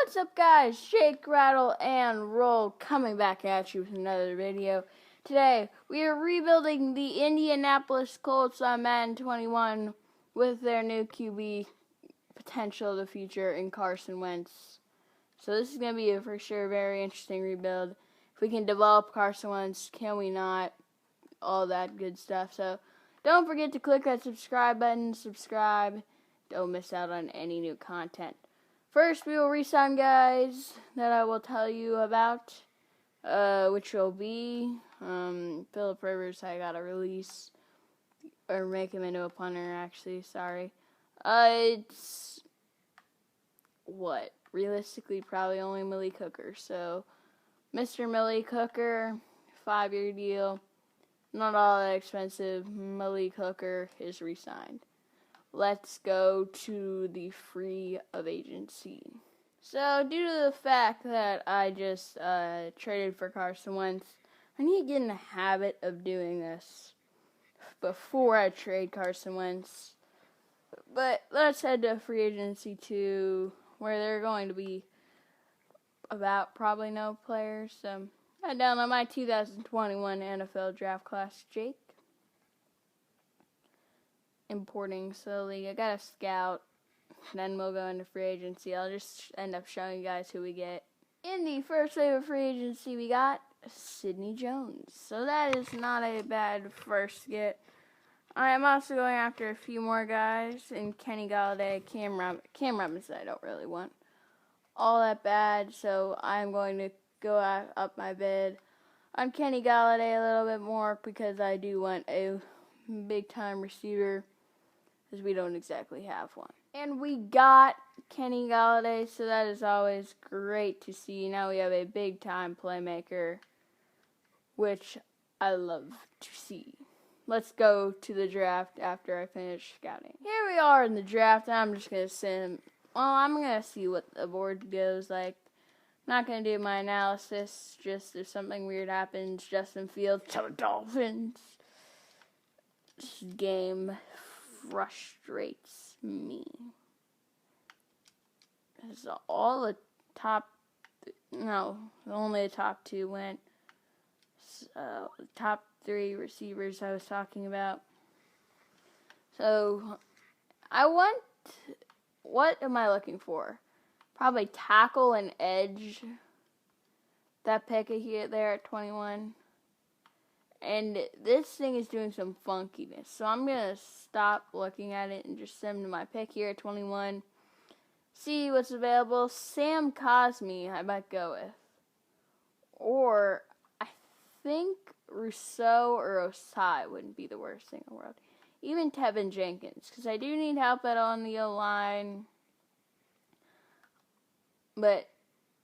What's up, guys? Shake, rattle, and roll, coming back at you with another video. Today, we are rebuilding the Indianapolis Colts on Madden 21 with their new QB potential of the future in Carson Wentz. So this is going to be a for sure very interesting rebuild. If we can develop Carson Wentz, can we not? All that good stuff. So don't forget to click that subscribe button. Subscribe. Don't miss out on any new content. First, we will re-sign guys that I will tell you about, which will be Philip Rivers. I got to release or make him into a punter. Actually, sorry. It's what realistically probably only Malik Hooker. So, Mr. Malik Hooker, 5-year deal, not all that expensive. Malik Hooker is re-signed. Let's go to the free of agency. So, due to the fact that I just traded for Carson Wentz, I need to get in the habit of doing this before I trade Carson Wentz. But let's head to free agency 2, where there are going to be about probably no players. So, I down on my 2021 NFL draft class, Jake. Importing slowly. I got a scout. Then we'll go into free agency. I'll just end up showing you guys who we get. In the first wave of free agency, we got Sidney Jones. So that is not a bad first get. I'm also going after a few more guys in Kenny Galladay, Cam Robinson. I don't really want all that bad, so I'm going to go up my bid on Kenny Galladay a little bit more because I do want a big-time receiver, because we don't exactly have one. And we got Kenny Galladay, so that is always great to see. Now we have a big-time playmaker, which I love to see. Let's go to the draft after I finish scouting. Here we are in the draft, and I'm just going to I'm going to see what the board goes like. I'm not going to do my analysis, just if something weird happens, Justin Fields to the Dolphins. This game frustrates me. Because all the only the top 2 went. So, the top 3 receivers I was talking about. So, what am I looking for? Probably tackle and edge. That pick here there at 21. And this thing is doing some funkiness. So I'm going to stop looking at it and just send to my pick here at 21. See what's available. Sam Cosmi I might go with. Or I think Rousseau or Osai wouldn't be the worst thing in the world. Even Tevin Jenkins. Because I do need help on the O-line. But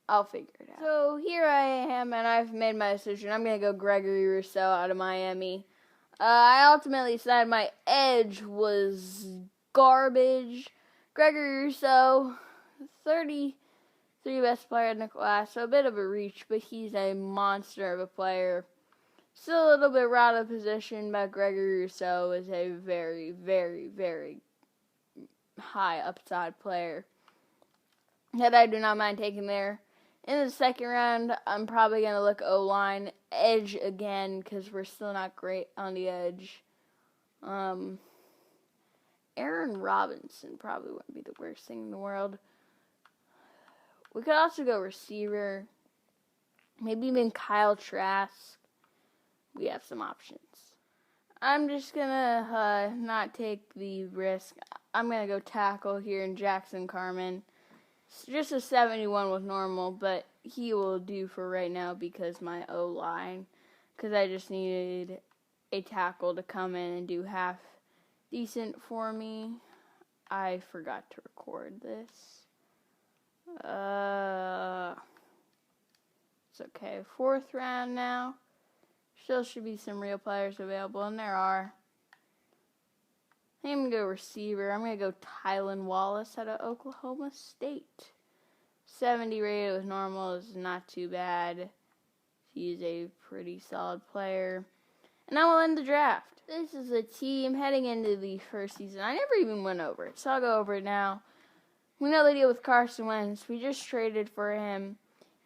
I'll figure it out. So here I am, and I've made my decision. I'm going to go Gregory Rousseau out of Miami. I ultimately decided my edge was garbage. Gregory Rousseau, 33 best player in the class, so a bit of a reach, but he's a monster of a player. Still a little bit out of position, but Gregory Rousseau is a very, very, very high upside player that I do not mind taking there. In the second round, I'm probably going to look O-line, edge again, because we're still not great on the edge. Aaron Robinson probably wouldn't be the worst thing in the world. We could also go receiver. Maybe even Kyle Trask. We have some options. I'm just going to not take the risk. I'm going to go tackle here in Jackson Carman. Just a 71 with normal, but he will do for right now because my O-line. Because I just needed a tackle to come in and do half decent for me. I forgot to record this. It's okay. 4th round now. Still should be some real players available, and there are. I'm going to go receiver. I'm going to go Tylan Wallace out of Oklahoma State. 70 rated with normal is not too bad. He's a pretty solid player. And now we'll end the draft. This is a team heading into the first season. I never even went over it, so I'll go over it now. We know the deal with Carson Wentz. We just traded for him.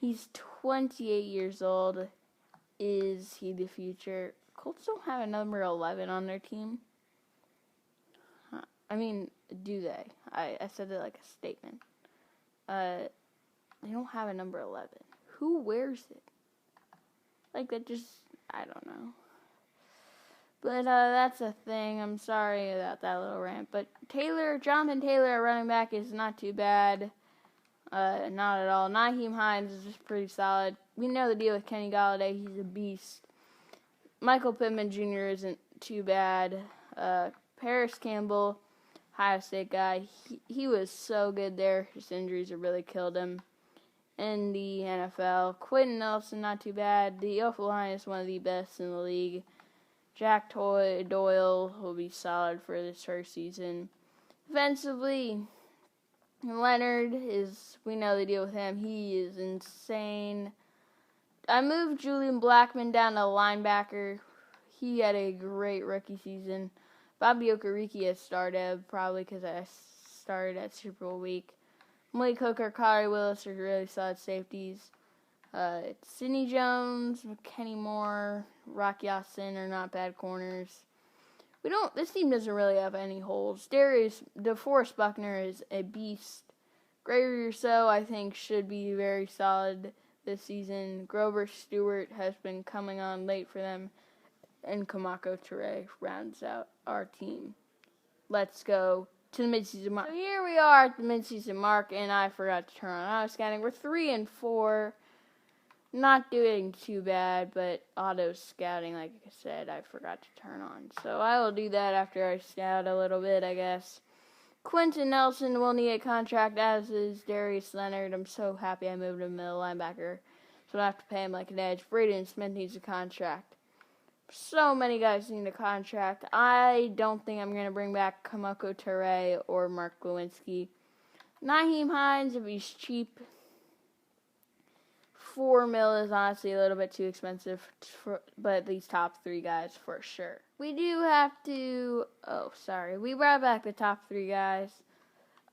He's 28 years old. Is he the future? Colts don't have a number 11 on their team. I mean, do they? I said it like a statement. They don't have a number 11. Who wears it? Like, that just, I don't know. But that's a thing. I'm sorry about that little rant. But Jonathan Taylor, running back, is not too bad. Not at all. Nyheim Hines is just pretty solid. We know the deal with Kenny Golladay. He's a beast. Michael Pittman Jr. isn't too bad. Paris Campbell, Ohio State guy, he was so good there. His injuries have really killed him in the NFL. Quentin Nelson, not too bad. The offensive line is one of the best in the league. Jack Doyle will be solid for this first season. Defensively, Leonard we know the deal with him. He is insane. I moved Julian Blackmon down to linebacker. He had a great rookie season. Bobby Okereke has started, probably because I started at Super Bowl week. Malik Hooker, Kari Willis are really solid safeties. Sidney Jones, Kenny Moore, Rock Ya-Sin are not bad corners. This team doesn't really have any holes. DeForest Buckner is a beast. Gregory Rousseau, I think, should be very solid this season. Grover Stewart has been coming on late for them. And Kamako Toure rounds out our team. Let's go to the midseason mark. So here we are at the midseason mark, and I forgot to turn on auto scouting. We're 3-4. Not doing too bad, but auto scouting, like I said, I forgot to turn on. So I will do that after I scout a little bit, I guess. Quentin Nelson will need a contract, as is Darius Leonard. I'm so happy I moved him middle linebacker, so I don't have to pay him like an edge. Braden Smith needs a contract. So many guys need a contract. I don't think I'm going to bring back Kamako Toure or Mark Lewinsky. Nyheim Hines, if he's cheap, $4 million is honestly a little bit too expensive, but these top three guys for sure. We do have to, we brought back the top three guys.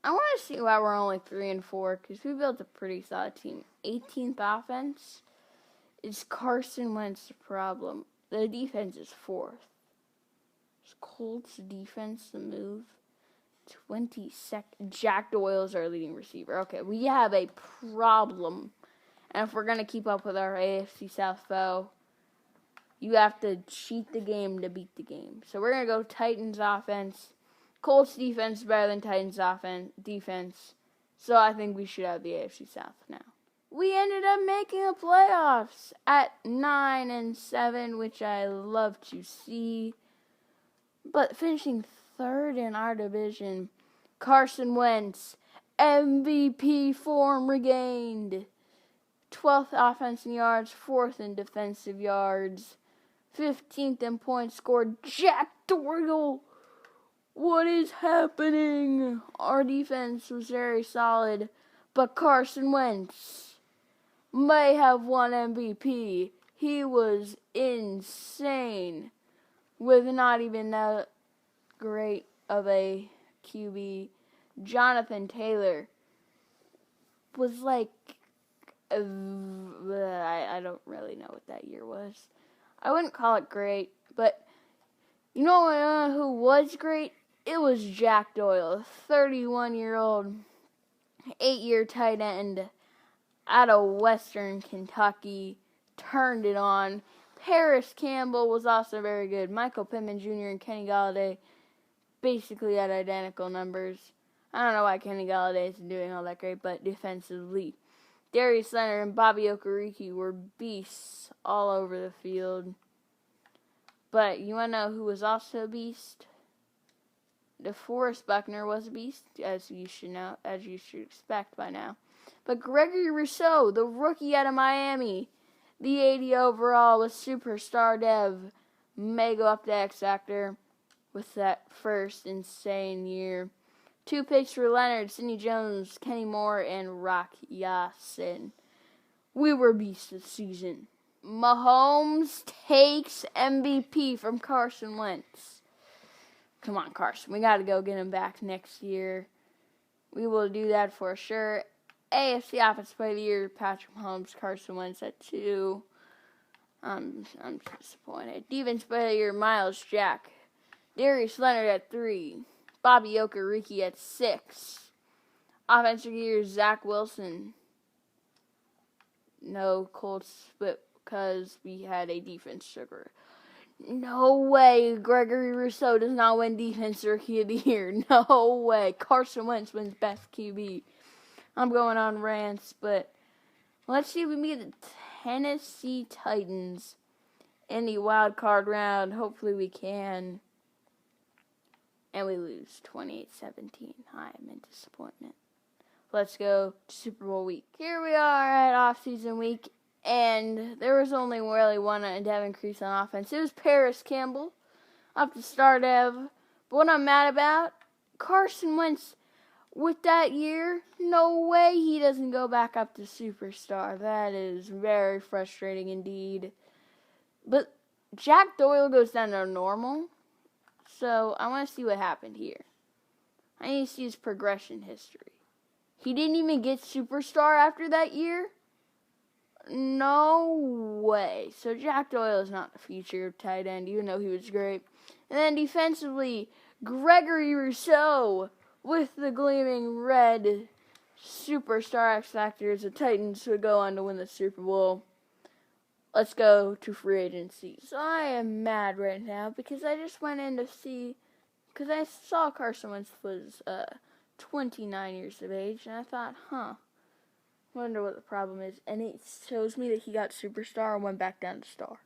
I want to see why we're only 3-4, because we built a pretty solid team. 18th offense. Is Carson Wentz the problem? The defense is 4th. Is Colts defense the move? 22nd. Jack Doyle is our leading receiver. Okay, we have a problem. And if we're going to keep up with our AFC South foe, you have to cheat the game to beat the game. So we're going to go Titans offense. Colts defense is better than Titans defense. So I think we should have the AFC South now. We ended up making the playoffs at 9-7, which I love to see. But finishing 3rd in our division, Carson Wentz, MVP form regained. 12th offense in yards, 4th in defensive yards, 15th in points scored. Jack Doyle, what is happening? Our defense was very solid, but Carson Wentz may have won MVP. He was insane with not even that great of a QB. Jonathan Taylor was like, I don't really know what that year was. I wouldn't call it great, but you know who was great? It was Jack Doyle, a 31-year-old, 8-year tight end out of Western Kentucky. Turned it on. Paris Campbell was also very good. Michael Pittman Jr. and Kenny Golladay basically had identical numbers. I don't know why Kenny Golladay isn't doing all that great, but defensively, Darius Leonard and Bobby Okereke were beasts all over the field. But you want to know who was also a beast? DeForest Buckner was a beast, as you should expect by now. But Gregory Rousseau, the rookie out of Miami, the 80 overall, was superstar dev, may go up to X Factor with that first insane year. 2 picks for Leonard, Sidney Jones, Kenny Moore, and Rock Ya-Sin. We were beasts this season. Mahomes takes MVP from Carson Wentz. Come on, Carson. We got to go get him back next year. we will do that for sure. AFC Offensive Player of the Year, Patrick Mahomes, Carson Wentz at 2. I'm disappointed. Defensive Player of the Year, Miles Jack. Darius Leonard at 3. Bobby Okereke at 6. Offensive Year, Zach Wilson. No Colts, but because we had a defense sugar. No way Gregory Rousseau does not win Defensive Rookie of the Year. No way. Carson Wentz wins Best QB. I'm going on rants, but let's see if we meet the Tennessee Titans in the wild card round. Hopefully we can. And we lose 28-17. I am in disappointment. Let's go to Super Bowl week. Here we are at off-season week, and there was only really one Devin increase on offense. It was Paris Campbell up to star Dev. But what I'm mad about, Carson Wentz, with that year, no way he doesn't go back up to superstar. That is very frustrating indeed. But Jack Doyle goes down to normal, so I want to see what happened here. I need to see his progression history. He didn't even get superstar after that year? No way. So Jack Doyle is not the future tight end, even though he was great. And then defensively, Gregory Rousseau with the gleaming red superstar X Factor as the Titans would go on to win the Super Bowl. Let's go to free agency. So I am mad right now because I just went in to see, because I saw Carson Wentz was 29 years of age, and I thought, wonder what the problem is. And it shows me that he got superstar and went back down to star.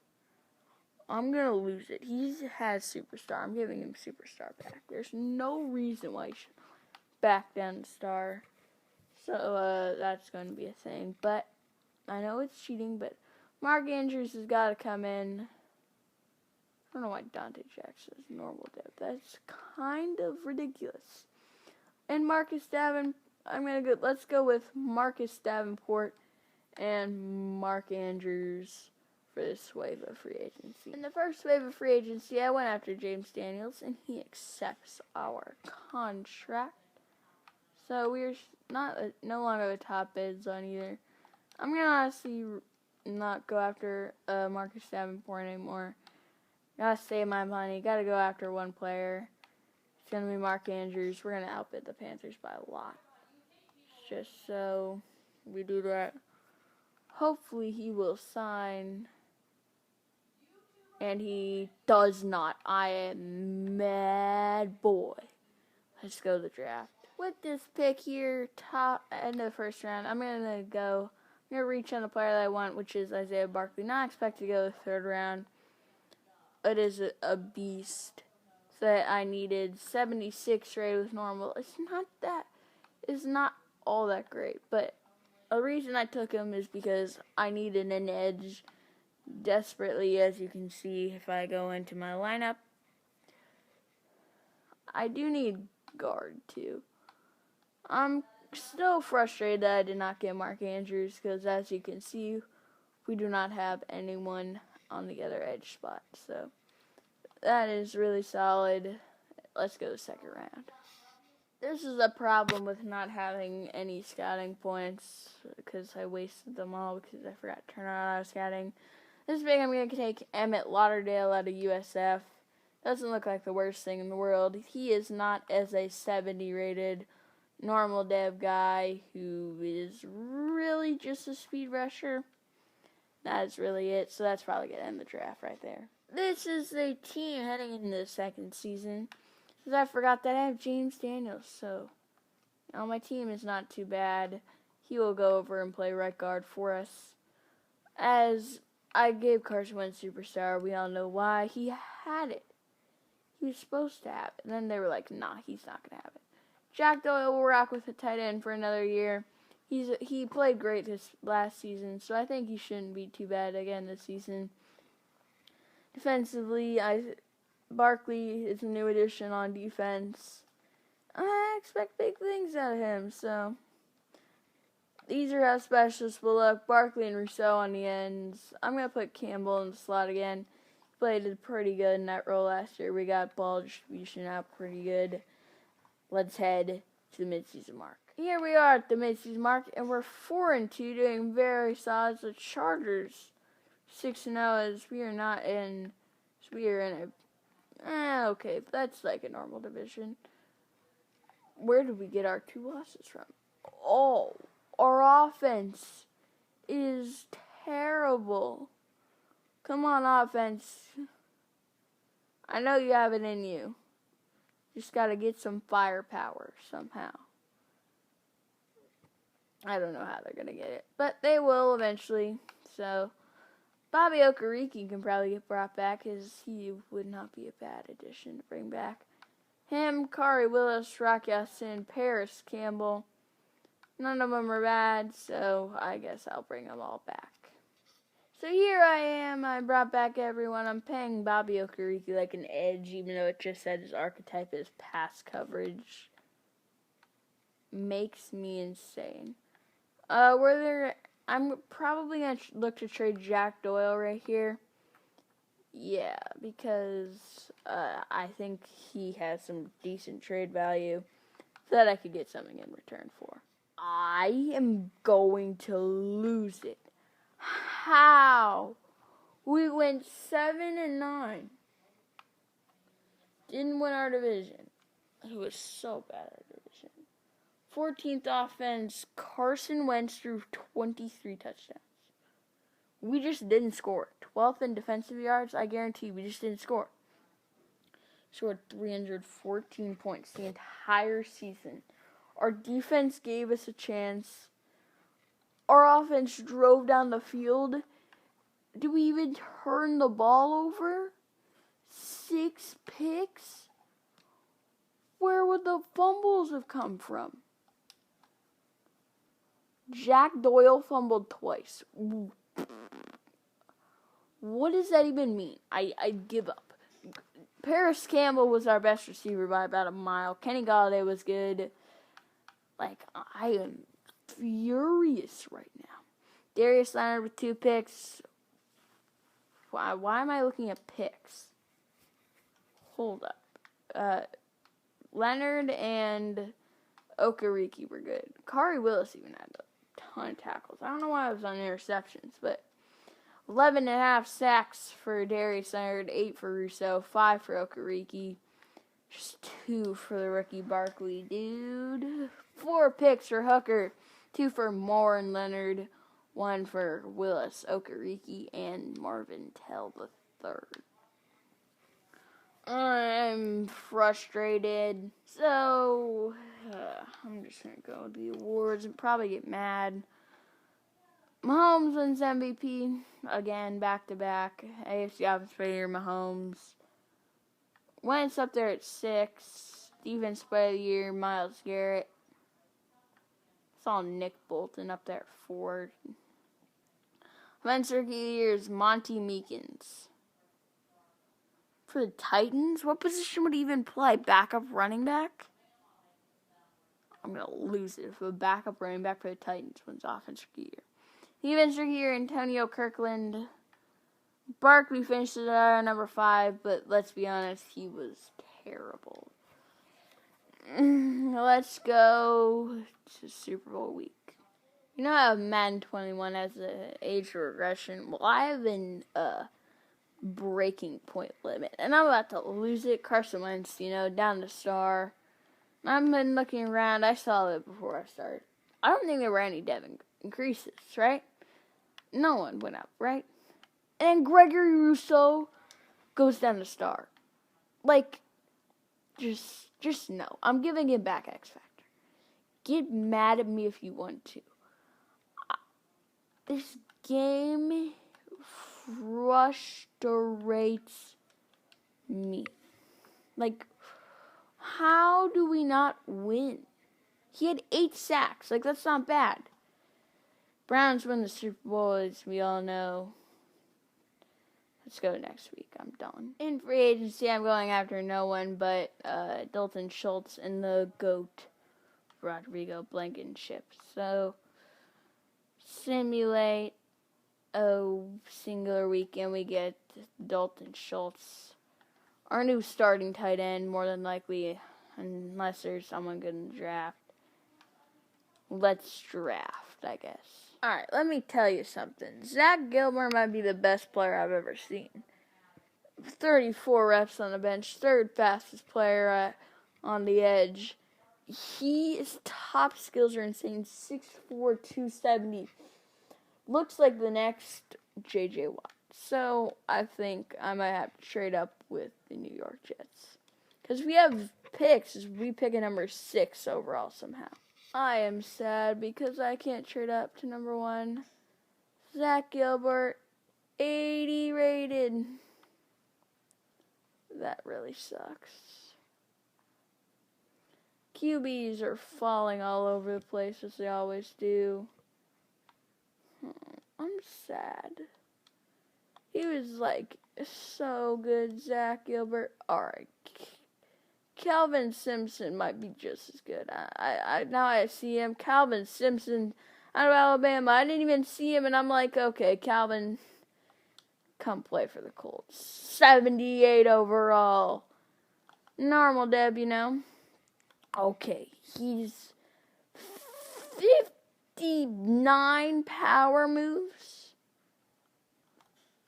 I'm going to lose it. He has superstar. I'm giving him superstar back. There's no reason why he should back down to star. So that's going to be a thing. But I know it's cheating, but Mark Andrews has got to come in. I don't know why Dante Jackson is normal depth. That's kind of ridiculous. And let's go with Marcus Davenport and Mark Andrews for this wave of free agency. In the first wave of free agency, I went after James Daniels, and he accepts our contract. So we're no longer the top bids on either. I'm going to honestly not go after Marcus Davenport anymore. Gotta save my money. Gotta go after one player. It's going to be Mark Andrews. We're going to outbid the Panthers by a lot. Just so we do that. Hopefully he will sign. And he does not. I am mad boy. Let's go to the draft. With this pick here, top end of the first round, I'm going to reach on the player that I want, which is Isaiah Barkley. Not expect to go the third round. It is a beast. That I needed 76 rated with normal. It's not all that great, but a reason I took him is because I needed an edge desperately, as you can see if I go into my lineup. I do need guard too. I'm still frustrated that I did not get Mark Andrews because, as you can see, we do not have anyone on the other edge spot, so that is really solid. Let's go to the second round. This is a problem with not having any scouting points because I wasted them all because I forgot to turn on auto scouting. This week I'm going to take Emmett Lauderdale out of USF. Doesn't look like the worst thing in the world. He is not as a 70 rated normal dev guy who is really just a speed rusher. That's really it. So that's probably going to end the draft right there. This is the team heading into the second season. Because I forgot that I have James Daniels. So, my team is not too bad. He will go over and play right guard for us. As I gave Carson Wentz superstar, we all know why. He had it. He was supposed to have it. And then they were like, nah, he's not going to have it. Jack Doyle will rock with a tight end for another year. He played great this last season, so I think he shouldn't be too bad again this season. Defensively, Barkley is a new addition on defense. I expect big things out of him, so these are how specialists will look. Barkley and Rousseau on the ends. I'm going to put Campbell in the slot again. He played pretty good in that role last year. We got ball distribution out pretty good. Let's head to the midseason mark. Here we are at the midseason mark, and we're 4-2, doing very solid. The Chargers 6-0, as we are not in. We are in a okay, but that's like a normal division. Where did we get our 2 losses from? Oh, our offense is terrible. Come on, offense. I know you have it in you. Just got to get some firepower somehow. I don't know how they're going to get it, but they will eventually. So, Bobby Okereke can probably get brought back, as he would not be a bad addition to bring back. Him, Kari Willis, Rock Yassin, Paris Campbell. None of them are bad, so I guess I'll bring them all back. So here I am. I brought back everyone. I'm paying Bobby Okereke like an edge, even though it just said his archetype is pass coverage. Makes me insane. I'm probably going to look to trade Jack Doyle right here. Yeah, because I think he has some decent trade value that I could get something in return for. I am going to lose it. How? We went 7-9. Didn't win our division. It was so bad, our division. 14th offense, Carson Wentz threw 23 touchdowns. We just didn't score. 12th in defensive yards, I guarantee we just didn't score. Scored 314 points the entire season. Our defense gave us a chance. Our offense drove down the field. Did we even turn the ball over? 6 picks? Where would the fumbles have come from? Jack Doyle fumbled twice. What does that even mean? I give up. Paris Campbell was our best receiver by about a mile. Kenny Golladay was good. I am furious right now. Darius Leonard with 2 picks. Why am I looking at picks? Hold up. Leonard and Okereke were good. Kari Willis even had a ton of tackles. I don't know why I was on interceptions, but 11.5 sacks for Darius Leonard, 8 for Russo, 5 for Okereke, just 2 for the rookie Barkley, dude. 4 picks for Hooker, 2 for Moore and Leonard, 1 for Willis, Okereke, and Marvin Tell III. I'm frustrated, so I'm just going to go with the awards and probably get mad. Mahomes wins MVP, again, back-to-back. AFC Offensive Player of the Year, Mahomes. Wentz up there at 6. Defense Player of the Year, Myles Garrett. Saw Nick Bolton up there at 4. Offensive Rookie of the Year is Monty Meekins. For the Titans, what position would he even play? Backup running back? I'm going to lose it if a backup running back for the Titans wins Offensive Rookie of the Year. Defensive Rookie of the Year, Antonio Kirkland. Barkley finished it at number 5, but let's be honest, he was terrible. Let's go to Super Bowl week. You know how Madden 21 has an age regression? Well, I have an breaking point limit, and I'm about to lose it. Carson Wentz, down to star. I've been looking around. I saw it before I started. I don't think there were any dev increases, right? No one went up, right? And Gregory Rousseau goes down to star. Just no. I'm giving him back X Factor. Get mad at me if you want to. This game frustrates me. How do we not win? He had 8 sacks. That's not bad. Browns win the Super Bowl, as we all know. Let's go next week. I'm done. In free agency, I'm going after no one but Dalton Schultz and the GOAT, Rodrigo Blankenship. So, simulate a singular weekend. We get Dalton Schultz, our new starting tight end, more than likely, unless there's someone good in the draft. let's draft, I guess. Alright, let me tell you something. Zach Gilbert might be the best player I've ever seen. 34 reps on the bench, third fastest player on the edge. His top skills are insane. 6'4", 270. Looks like the next J.J. Watt. So I think I might have to trade up with the New York Jets. Because we have picks. We pick a number 6 overall somehow. I am sad because I can't trade up to number 1. Zach Gilbert, 80 rated. That really sucks. QBs are falling all over the place as they always do. I'm sad. He was like so good, Zach Gilbert. Alright. Calvin Simpson might be just as good. Now I see him. Calvin Simpson out of Alabama. I didn't even see him, and I'm like, okay, Calvin, come play for the Colts. 78 overall. Normal Deb, you know. Okay, he's 59 power moves.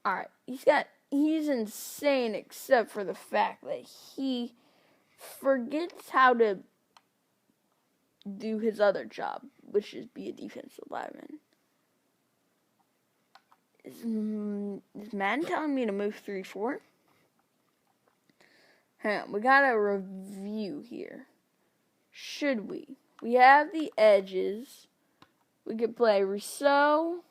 Alright, he's insane except for the fact that he forgets how to do his other job, which is be a defensive lineman. Is Madden telling me to move 3-4? Hang on, we gotta review here. Should we? We have the edges. We could play Rousseau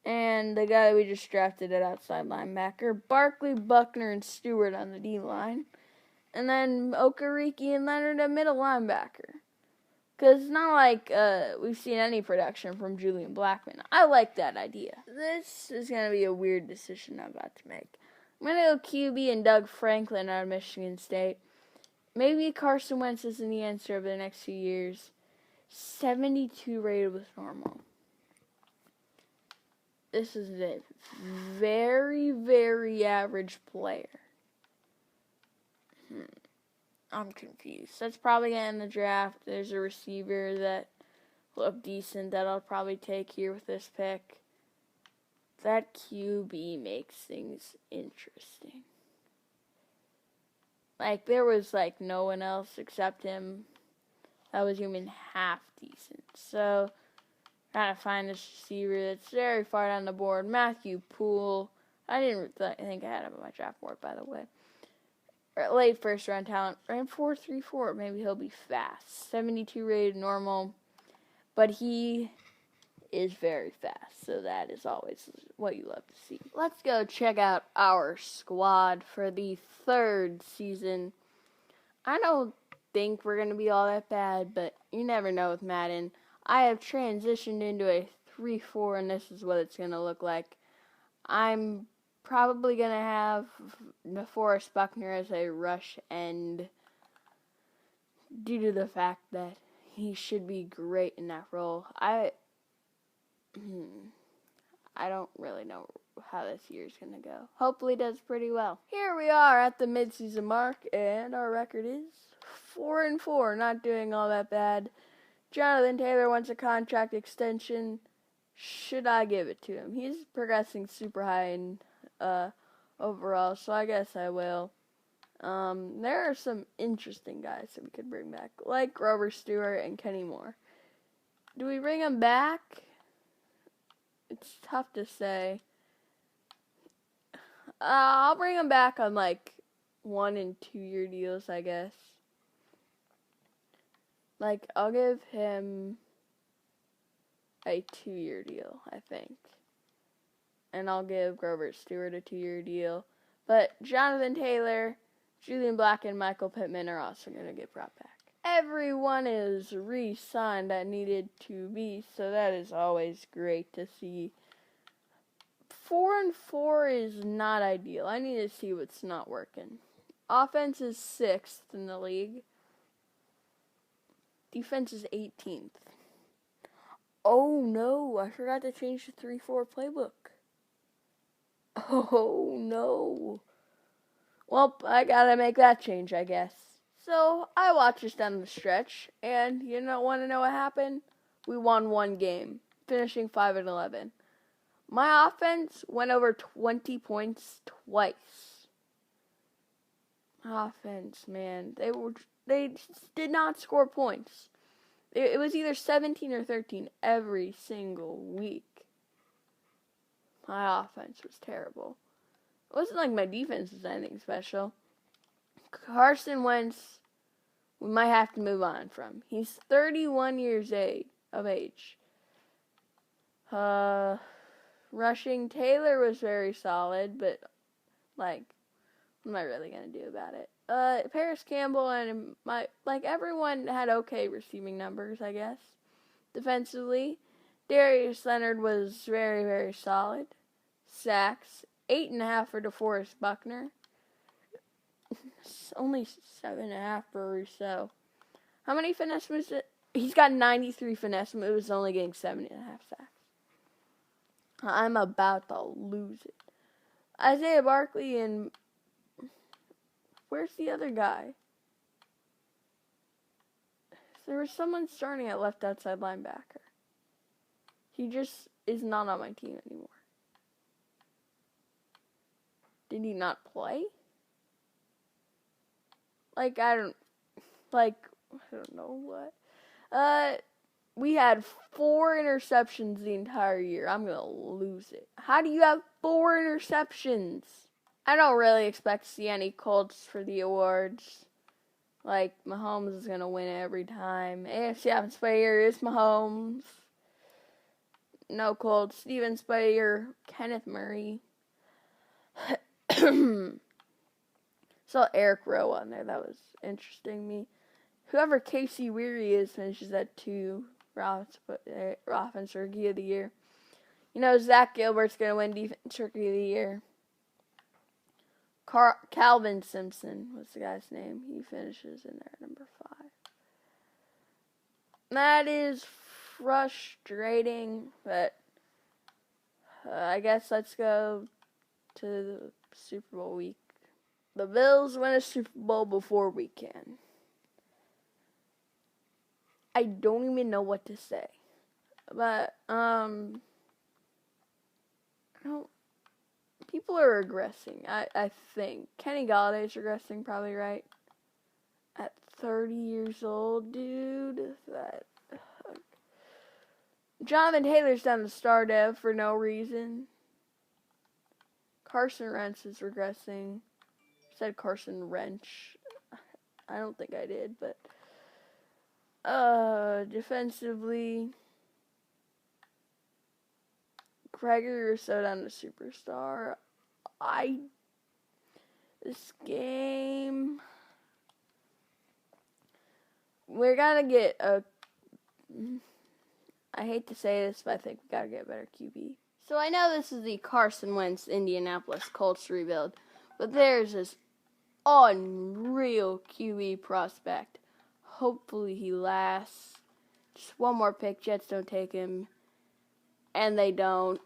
and the guy that we just drafted at outside linebacker. Barkley, Buckner, and Stewart on the D-line. And then Okereke and Leonard at middle linebacker. Because it's not like we've seen any production from Julian Blackmon. I like that idea. This is going to be a weird decision I'm about to make. I'm going to go QB and Doug Franklin out of Michigan State. Maybe Carson Wentz isn't the answer over the next few years. 72 rated with normal. This is a very, very average player. I'm confused. That's probably going to end the draft. There's a receiver that looked decent that I'll probably take here with this pick. That QB makes things interesting. Like, there was, like, no one else except him that was even half decent. So, trying to find this receiver that's very far down the board. Matthew Poole. I didn't think I had him on my draft board, by the way. Late first round talent. Ran 4.34. Maybe he'll be fast. 72 rated normal. But he is very fast. So that is always what you love to see. Let's go check out our squad for the 3rd season. I don't think we're going to be all that bad, but you never know with Madden. I have transitioned into a 3-4, and this is what it's going to look like. I'm probably going to have DeForest Buckner as a rush end due to the fact that he should be great in that role. I don't really know how this year's going to go. Hopefully it does pretty well. Here we are at the midseason mark, and our record is 4-4, not doing all that bad. Jonathan Taylor wants a contract extension. Should I give it to him? He's progressing super high in overall, so I guess I will. There are some interesting guys that we could bring back, like Grover Stewart and Kenny Moore. Do we bring them back? It's tough to say. I'll bring him back on like 1 and 2 year deals, I guess. Like, I'll give him a 2-year deal, I think. And I'll give Grover Stewart a 2-year deal. But Jonathan Taylor, Julian Black, and Michael Pittman are also going to get brought back. Everyone is re-signed that needed to be, so that is always great to see. 4-4 is not ideal. I need to see what's not working. Offense is 6th in the league. Defense is 18th. Oh no, I forgot to change the 3-4 playbook. Oh no. Well, I gotta make that change, I guess. So I watched this down the stretch, and want to know what happened? We won one game, finishing 5-11. My offense went over 20 points twice. My offense, man, they did not score points. It was either 17 or 13 every single week. My offense was terrible. It wasn't like my defense was anything special. Carson Wentz, we might have to move on from. He's 31 years of age. Rushing, Taylor was very solid, but, what am I really going to do about it? Paris Campbell and everyone had okay receiving numbers, I guess. Defensively, Darius Leonard was very, very solid. Sacks, 8.5 for DeForest Buckner. Only 7.5 for Rousseau. How many finesse moves? He's got 93 finesse moves, only getting 7.5 sacks. I'm about to lose it. Isaiah Barkley and where's the other guy? There was someone starting at left outside linebacker. He just is not on my team anymore. Did he not play? I don't know what. We had 4 interceptions the entire year. I'm going to lose it. How do you have 4 interceptions? I don't really expect to see any Colts for the awards. Mahomes is going to win every time. AFC Offensive Player is Mahomes. No Colts. Steven Spayer, Kenneth Murray. Saw Eric Rowe on there. That was interesting to me. Whoever Casey Weary is finishes at 2 for Offense Rookie of the Year. Zach Gilbert's going to win Defense Rookie of the Year. Calvin Simpson was the guy's name. He finishes in there at number 5. That is frustrating, but I guess let's go to the Super Bowl week. The Bills win a Super Bowl before we can. I don't even know what to say. But, people are regressing, I think. Kenny Galladay's regressing, probably right. At 30 years old, dude. Jonathan Taylor's down the star dev for no reason. Carson Wentz is regressing. I said Carson Wrench. I don't think I did, but defensively, Gregory Rousseau down to superstar. This game, we're gonna get I hate to say this, but I think we gotta get a better QB. So I know this is the Carson Wentz Indianapolis Colts rebuild, but there's this unreal QB prospect. Hopefully he lasts. Just one more pick. Jets don't take him. And they don't.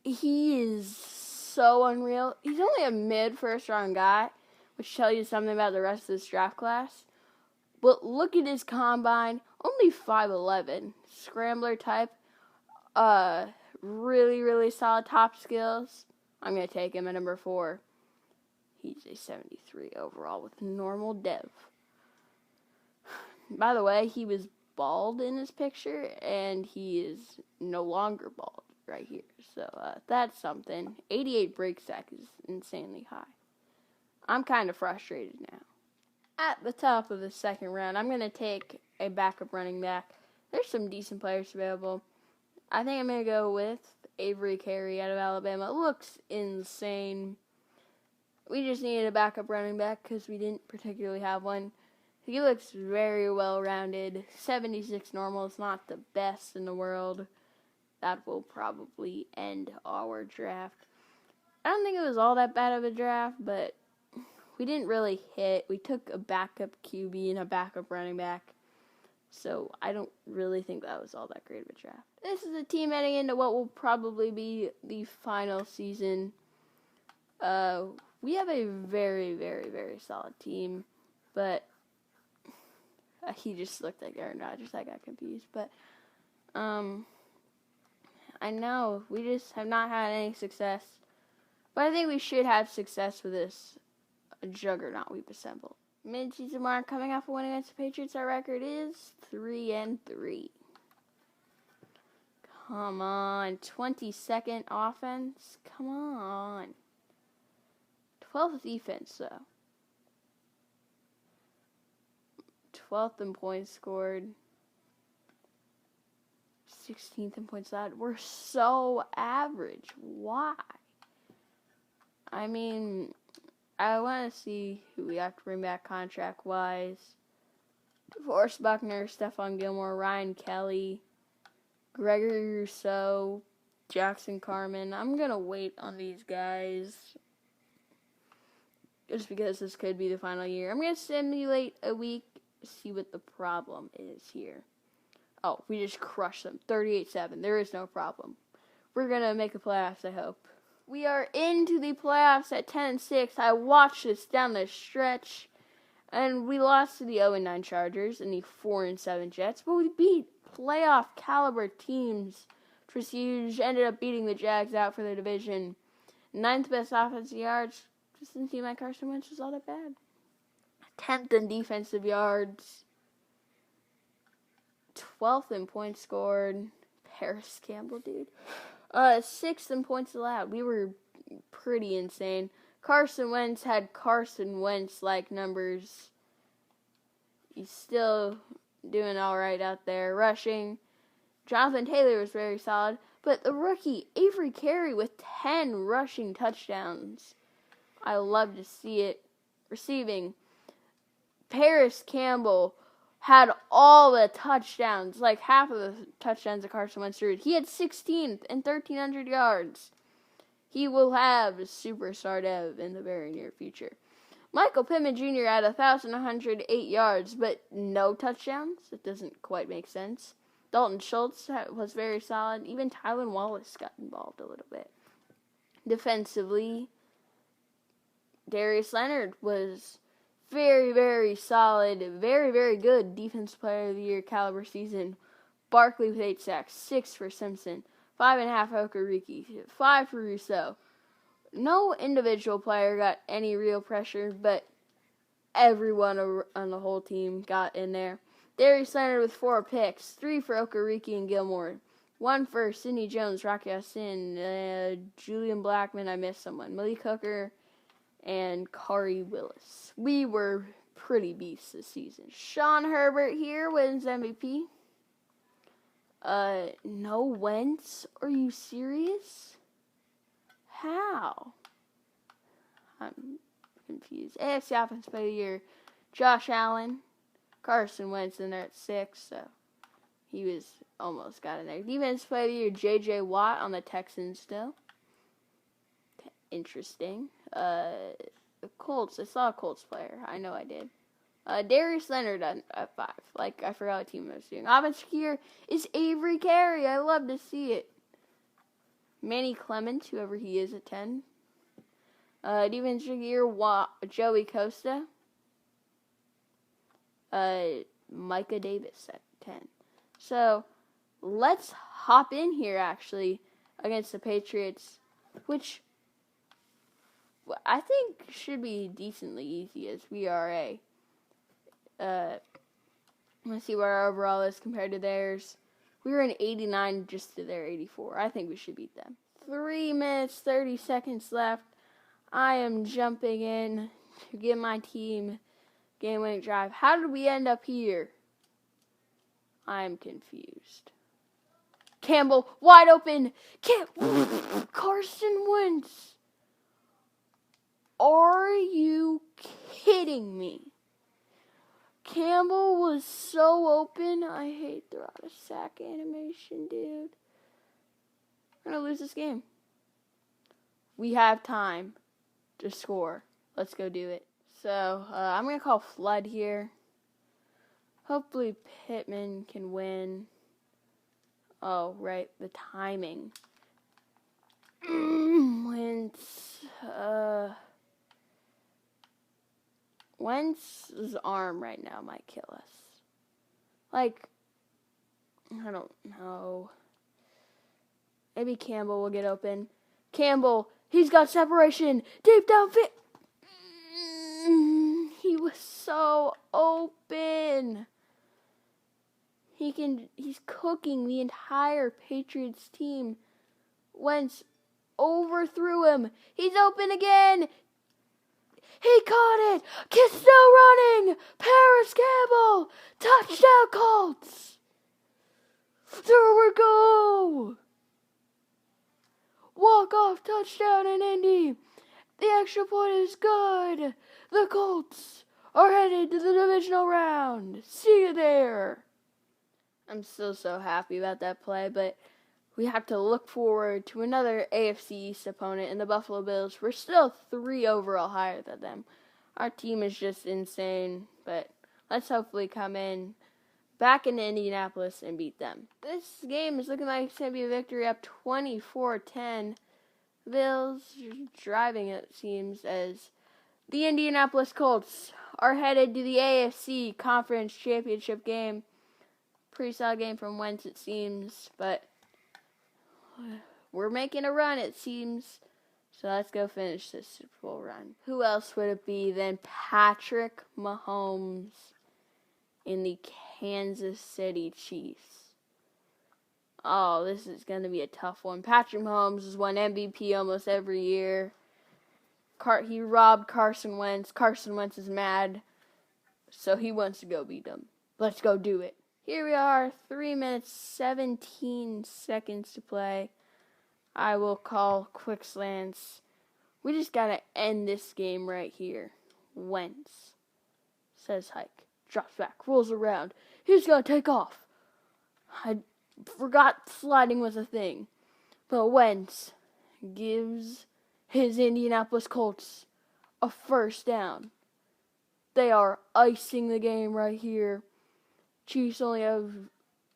He is so unreal. He's only a mid-first round guy, which tells you something about the rest of this draft class. But look at his combine. Only 5'11". Scrambler type. Really, really solid top skills. I'm going to take him at number 4. He's a 73 overall with normal dev. By the way, he was bald in his picture, and he is no longer bald right here. So that's something. 88 break sack is insanely high. I'm kind of frustrated now. At the top of the second round, I'm going to take a backup running back. There's some decent players available. I think I'm going to go with Avery Carey out of Alabama. Looks insane. We just needed a backup running back because we didn't particularly have one. He looks very well-rounded. 76 normal is not the best in the world. That will probably end our draft. I don't think it was all that bad of a draft, but we didn't really hit. We took a backup QB and a backup running back. So I don't really think that was all that great of a draft. This is a team heading into what will probably be the final season. We have a very, very, very solid team, but He just looked like Aaron Rodgers. I got confused. But, I know. We just have not had any success. But I think we should have success with this juggernaut we've assembled. Mid-season mark coming off a win against the Patriots. Our record is 3-3. Come on. 22nd offense. Come on. 12th defense, though. 12th in points scored. 16th in points allowed. We're so average. Why? I mean, I want to see who we have to bring back contract-wise. Forrest Buckner, Stephon Gilmore, Ryan Kelly, Gregory Rousseau, Jackson Carman. I'm going to wait on these guys just because this could be the final year. I'm going to simulate a week, see what the problem is here. Oh, we just crushed them. 38-7. There is no problem. We're going to make the playoffs, I hope. We are into the playoffs at 10-6. I watched this down the stretch, and we lost to the 0-9 Chargers and the 4-7 Jets, but we beat playoff caliber teams, which was huge. Ended up beating the Jags out for the division. 9th best offensive yards. Just didn't seem like Carson Wentz was all that bad. 10th in defensive yards. 12th in points scored. Paris Campbell, dude. 6th in points allowed. We were pretty insane. Carson Wentz had Carson Wentz-like numbers. He's still doing all right out there. Rushing. Jonathan Taylor was very solid. But the rookie, Avery Carey, with 10 rushing touchdowns. I love to see it. Receiving. Paris Campbell had all the touchdowns, like half of the touchdowns that Carson Wentz threw. He had 16th and 1,300 yards. He will have a superstar dev in the very near future. Michael Pittman Jr. had 1,108 yards, but no touchdowns. It doesn't quite make sense. Dalton Schultz was very solid. Even Tylan Wallace got involved a little bit. Defensively, Darius Leonard was very, very solid, very, very good Defensive Player of the Year caliber season. Barkley with 8 sacks, 6 for Simpson, 5.5 for Okereke, 5 for Rousseau. No individual player got any real pressure, but everyone on the whole team got in there. Darius Leonard with 4 picks, 3 for Okereke and Gilmore, 1 for Sidney Jones, Rocky Austin, Julian Blackman, I missed someone, Malik Hooker, and Kari Willis. We were pretty beasts this season. Sean Herbert here wins MVP. No Wentz? Are you serious? How? I'm confused. AFC Offensive Player of the Year, Josh Allen. Carson Wentz in there at 6, so he was almost got in there. Defensive Player of the Year, J.J. Watt on the Texans still. Interesting. The Colts. I saw a Colts player. I know I did. Darius Leonard at 5. Like, I forgot what team I was doing. Offensive here is Avery Carey. I love to see it. Manny Clements, whoever he is, at 10. Defensive year, Joey Costa. Micah Davis at 10. So, let's hop in here, actually, against the Patriots, which I think should be decently easy as we are let's see what our overall is compared to theirs. We were an 89 just to their 84. I think we should beat them. 3 minutes, 30 seconds left. I am jumping in to give my team game-winning drive. How did we end up here? I'm confused. Campbell, wide open. Carson Wentz. Are you kidding me? Campbell was so open. I hate the out of sack animation, dude. We're going to lose this game. We have time to score. Let's go do it. So, I'm going to call Flood here. Hopefully Pittman can win. Oh, right, the timing. Wentz's arm right now might kill us. Like, I don't know. Maybe Campbell will get open. Campbell, he's got separation. Deep downfield. He was so open. He's cooking the entire Patriots team. Wentz overthrew him. He's open again. He caught it. Kiss still running. Paris Campbell. Touchdown Colts. There we go. Walk-off touchdown in Indy. The extra point is good. The Colts are headed to the divisional round. See you there. I'm still so happy about that play, but we have to look forward to another AFC East opponent in the Buffalo Bills. We're still 3 overall higher than them. Our team is just insane, but let's hopefully come in back into Indianapolis and beat them. This game is looking like it's going to be a victory, up 24-10. Bills driving, it seems, as the Indianapolis Colts are headed to the AFC Conference Championship game. Pretty solid game from Wentz, it seems, but we're making a run, it seems. So let's go finish this Super Bowl run. Who else would it be than Patrick Mahomes in the Kansas City Chiefs? Oh, this is going to be a tough one. Patrick Mahomes has won MVP almost every year. He robbed Carson Wentz. Carson Wentz is mad, so he wants to go beat him. Let's go do it. Here we are, 3 minutes, 17 seconds to play. I will call quick slants. We just got to end this game right here. Wentz says hike. Drops back, rolls around. He's going to take off. I forgot sliding was a thing. But Wentz gives his Indianapolis Colts a first down. They are icing the game right here. Chiefs only have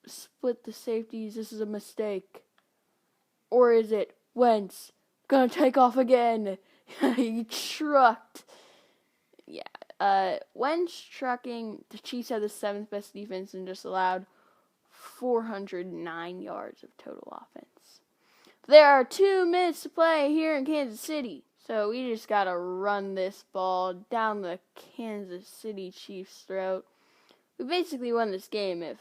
split the safeties. This is a mistake. Or is it Wentz gonna take off again? He trucked. Yeah. Wentz trucking. The Chiefs have the 7th best defense and just allowed 409 yards of total offense. There are 2 minutes to play here in Kansas City. So we just gotta run this ball down the Kansas City Chiefs' throat. We basically won this game if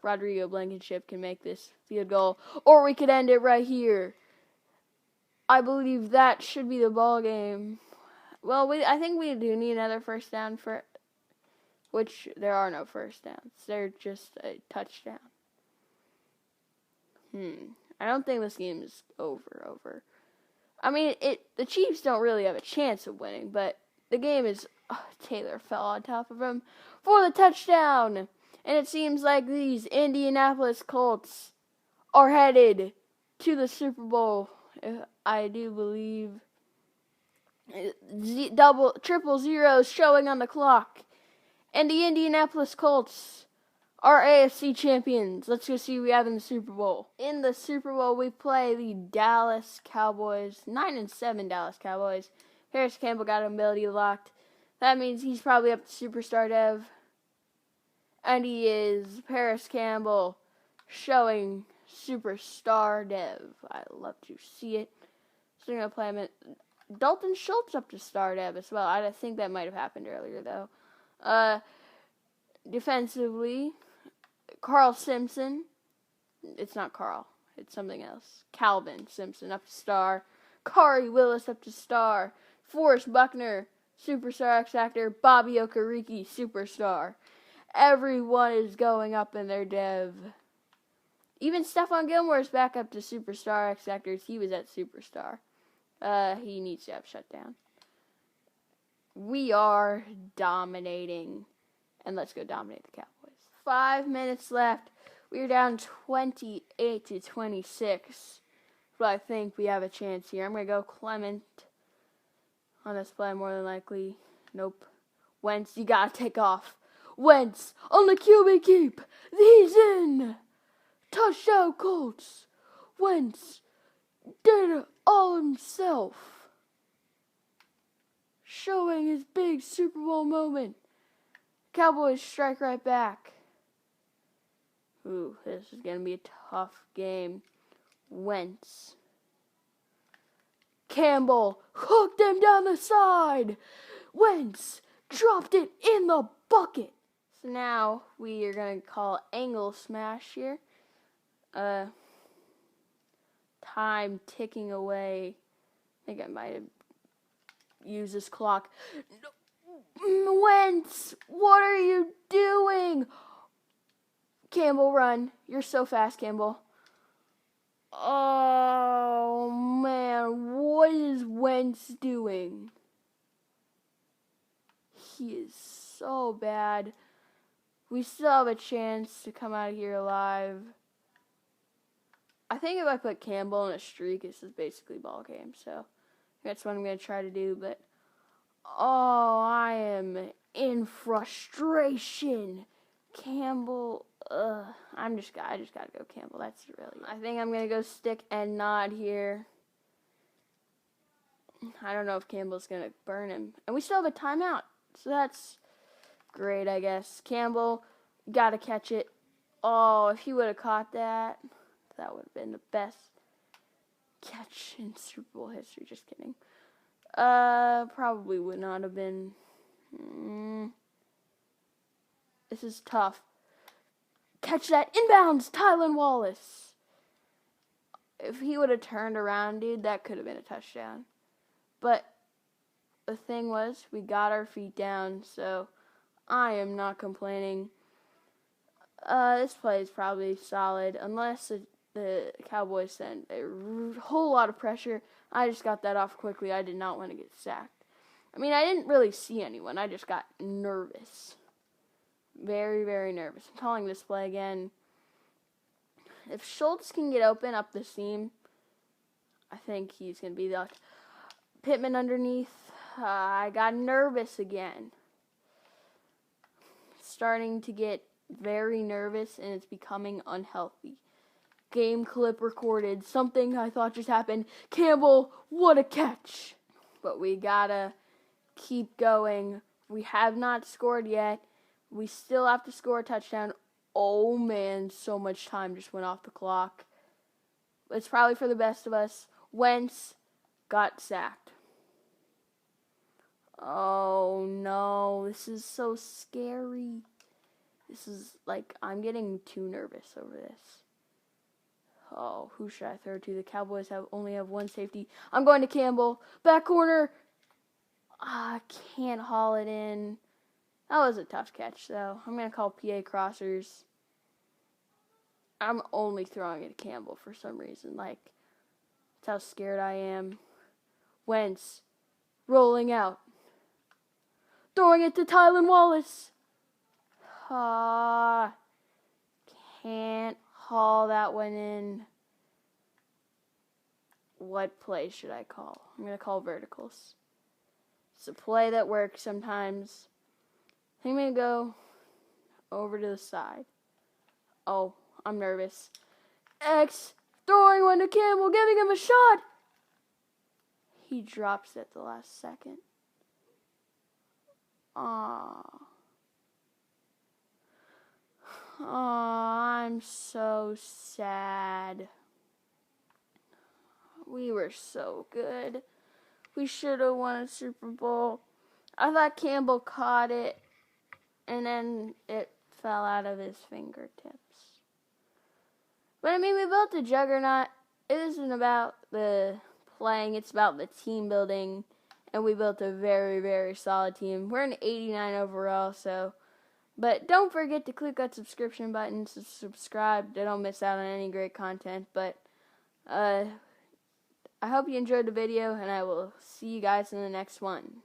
Rodrigo Blankenship can make this field goal. Or we could end it right here. I believe that should be the ball game. Well, I think we do need another first down, which there are no first downs. They're just a touchdown. I don't think this game is over. I mean, the Chiefs don't really have a chance of winning, but the game is... Taylor fell on top of him for the touchdown. And it seems like these Indianapolis Colts are headed to the Super Bowl. I do believe triple zeros showing on the clock. And the Indianapolis Colts are AFC champions. Let's go see who we have in the Super Bowl. In the Super Bowl, we play the Dallas Cowboys. 9-7 Dallas Cowboys. Paris Campbell got ability locked. That means he's probably up to Superstar Dev. And he is Paris Campbell showing Superstar Dev. I love to see it. So we're going to play him at Dalton Schultz up to Star Dev as well. I think that might have happened earlier, though. Defensively, Carl Simpson. It's not Carl. It's something else. Calvin Simpson up to star. Kari Willis up to star. Forrest Buckner, Superstar X Factor. Bobby Okereke, Superstar. Everyone is going up in their dev. Even Stephon Gilmore is back up to Superstar X Factors. He was at Superstar. He needs to have shut down. We are dominating. And let's go dominate the Cowboys. 5 minutes left. We are down 28-26. But I think we have a chance here. I'm going to go Clement on this play more than likely. Nope. Wentz, you got to take off. Wentz on the QB keep. He's in. Touchdown Colts. Wentz did it all himself. Showing his big Super Bowl moment. Cowboys strike right back. Ooh, this is going to be a tough game. Wentz. Campbell hooked him down the side. Wentz dropped it in the bucket. So now we are going to call angle smash here. Time ticking away. I think I might have used this clock. Wentz, what are you doing? Campbell, run. You're so fast, Campbell. Oh, man. What is Wentz doing? He is so bad. We still have a chance to come out of here alive. I think if I put Campbell in a streak, this is basically ball game. So that's what I'm going to try to do. But, oh, I am in frustration. Campbell, I just got to go Campbell. That's really, I think I'm going to go stick and nod here. I don't know if Campbell's going to burn him. And we still have a timeout. So that's great, I guess. Campbell, got to catch it. Oh, if he would have caught that, that would have been the best catch in Super Bowl history. Just kidding. Probably would not have been. This is tough. Catch that inbounds, Tylan Wallace. If he would have turned around, dude, that could have been a touchdown. But the thing was, we got our feet down, so I am not complaining. This play is probably solid, unless the Cowboys send a whole lot of pressure. I just got that off quickly. I did not want to get sacked. I mean, I didn't really see anyone. I just got nervous. Very, very nervous. I'm calling this play again. If Schultz can get open up the seam, I think he's going to be the Pittman underneath. I got nervous again. Starting to get very nervous, and it's becoming unhealthy. Game clip recorded. Something I thought just happened. Campbell, what a catch. But we gotta keep going. We have not scored yet. We still have to score a touchdown. Oh, man, so much time just went off the clock. It's probably for the best of us. Wentz got sacked. Oh, no. This is so scary. This is, like, I'm getting too nervous over this. Oh, who should I throw to? The Cowboys only have one safety. I'm going to Campbell. Back corner. I can't haul it in. That was a tough catch, though. I'm going to call PA crossers. I'm only throwing it to Campbell for some reason. Like, that's how scared I am. Wentz. Rolling out. Throwing it to Tylan Wallace. Can't haul that one in. What play should I call? I'm going to call verticals. It's a play that works sometimes. I think I'm going to go over to the side. Oh, I'm nervous. X throwing one to Campbell, giving him a shot. He drops at the last second. I'm so sad. We were so good. We should have won a Super Bowl. I thought Campbell caught it, and then it fell out of his fingertips. But, I mean, we built a juggernaut. It isn't about the playing. It's about the team building. And we built a very, very solid team. We're an 89 overall, so. But don't forget to click that subscription button to subscribe. Don't miss out on any great content. But I hope you enjoyed the video, and I will see you guys in the next one.